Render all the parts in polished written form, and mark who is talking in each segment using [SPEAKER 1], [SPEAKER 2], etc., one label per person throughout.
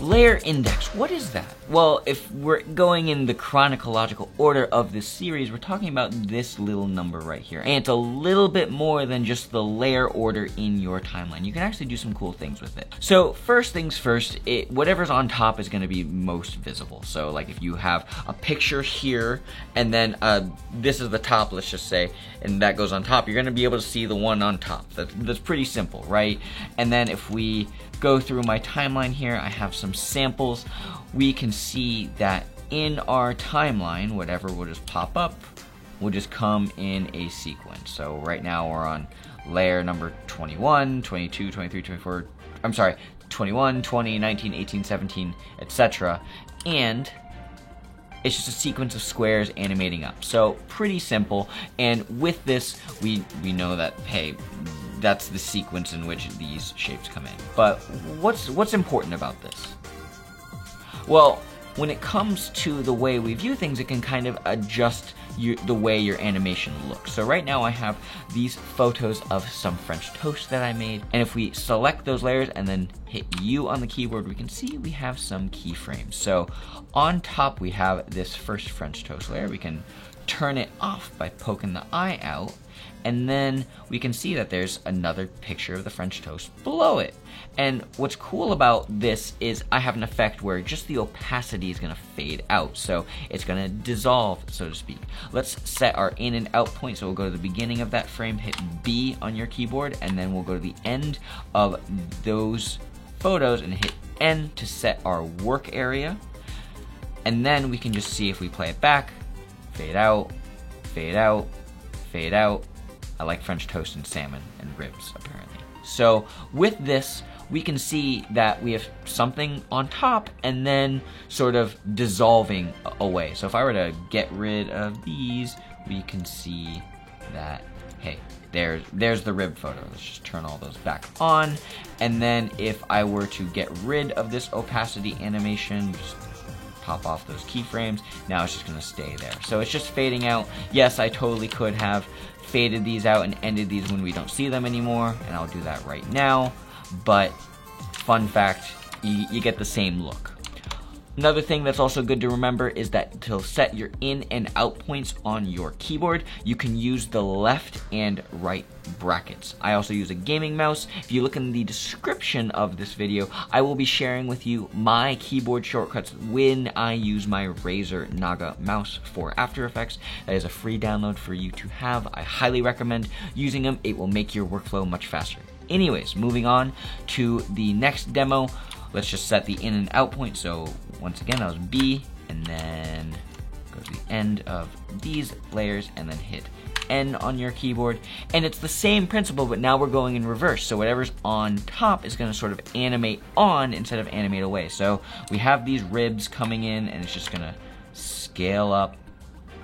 [SPEAKER 1] Layer index, what is that? Well, if we're going in the chronological order of this series, we're talking about this little number right here. And it's a little bit more than just the layer order in your timeline. You can actually do some cool things with it. So first things first, whatever's on top is gonna be most visible. So like if you have a picture here, and then this is the top, let's just say, and that goes on top, you're gonna be able to see the one on top. That's pretty simple, right? And then if we go through my timeline here, I have some samples. We can see that in our timeline, whatever will just pop up will just come in a sequence. So right now we're on layer number 21, 22, 23, 24, I'm sorry, 21, 20, 19, 18, 17, etc. And it's just a sequence of squares animating up. So pretty simple. And with this, we know that, hey, that's the sequence in which these shapes come in. But what's important about this? Well, when it comes to the way we view things, it can kind of adjust the way your animation looks. So right now I have these photos of some French toast that I made, and if we select those layers and then hit U on the keyboard, we can see we have some keyframes. So on top we have this first French toast layer. We can turn it off by poking the eye out, and then we can see that there's another picture of the French toast below it. And what's cool about this is I have an effect where just the opacity is gonna fade out, so it's gonna dissolve, so to speak. Let's set our in and out point, so we'll go to the beginning of that frame, hit B on your keyboard, and then we'll go to the end of those photos and hit N to set our work area. And then we can just see if we play it back, fade out, fade out, fade out. I like French toast and salmon and ribs, apparently. So with this, we can see that we have something on top and then sort of dissolving away. So if I were to get rid of these, we can see that, hey, there's the rib photo. Let's just turn all those back on. And then if I were to get rid of this opacity animation, just pop off those keyframes, now it's just gonna stay there. So it's just fading out. Yes, I totally could have faded these out and ended these when we don't see them anymore, and I'll do that right now, but fun fact, you get the same look. Another thing that's also good to remember is that to set your in and out points on your keyboard, you can use the left and right brackets. I also use a gaming mouse. If you look in the description of this video, I will be sharing with you my keyboard shortcuts when I use my Razer Naga mouse for After Effects. That is a free download for you to have. I highly recommend using them. It will make your workflow much faster. Anyways, moving on to the next demo. Let's just set the in and out point. So once again, that was B, and then go to the end of these layers and then hit N on your keyboard. And it's the same principle, but now we're going in reverse. So whatever's on top is gonna sort of animate on instead of animate away. So we have these ribs coming in and it's just gonna scale up.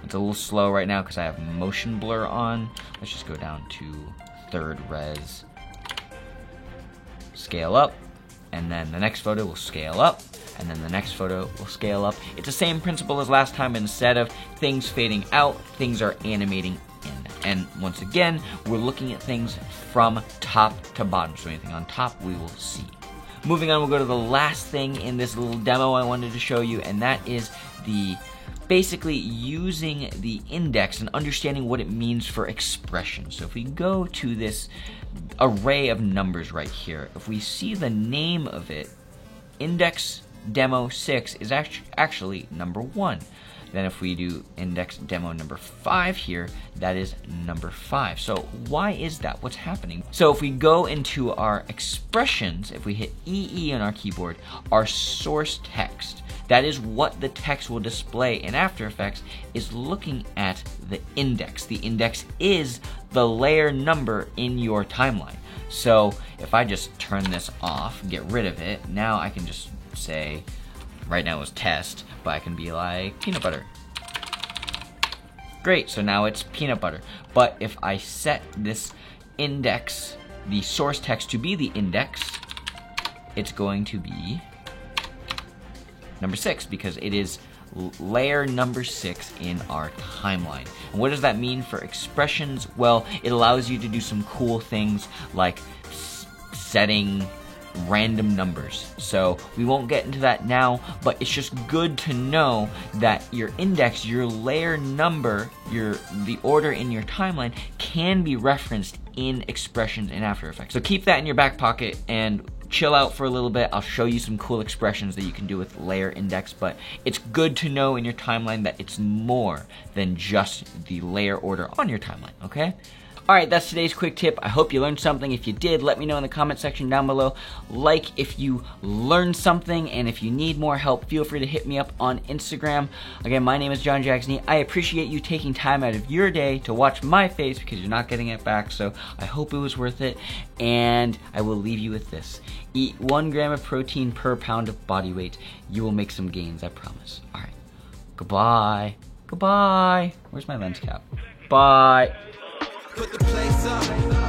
[SPEAKER 1] It's a little slow right now because I have motion blur on. Let's just go down to third res. Scale up. And then the next photo will scale up, and then the next photo will scale up. It's the same principle as last time. Instead of things fading out, things are animating in. And once again, we're looking at things from top to bottom. So anything on top, we will see. Moving on, we'll go to the last thing in this little demo I wanted to show you, and that is basically using the index and understanding what it means for expression. So if we go to this array of numbers right here, if we see the name of it, index demo 6 is actually number 1. Then if we do index demo number 5 here, that is number 5. So why is that? What's happening? So if we go into our expressions, if we hit EE on our keyboard, our source text, that is what the text will display in After Effects, is looking at the index. The index is the layer number in your timeline. So if I just turn this off, get rid of it, now I can just say, right now it's test, but I can be like peanut butter. Great, so now it's peanut butter. But if I set this index, the source text, to be the index, it's going to be number 6, because it is layer number 6 in our timeline. And what does that mean for expressions? Well, it allows you to do some cool things like setting random numbers. So we won't get into that now, but it's just good to know that your index, your layer number, the order in your timeline can be referenced in expressions in After Effects. So keep that in your back pocket and chill out for a little bit. I'll show you some cool expressions that you can do with layer index, but it's good to know in your timeline that it's more than just the layer order on your timeline, okay? Alright, that's today's quick tip. I hope you learned something. If you did, let me know in the comment section down below. Like if you learned something, and if you need more help, feel free to hit me up on Instagram. Again, my name is John Jagsny. I appreciate you taking time out of your day to watch my face because you're not getting it back, so I hope it was worth it. And I will leave you with this. Eat 1 gram of protein per pound of body weight. You will make some gains, I promise. Alright, goodbye. Goodbye. Where's my lens cap? Bye. Put the place up.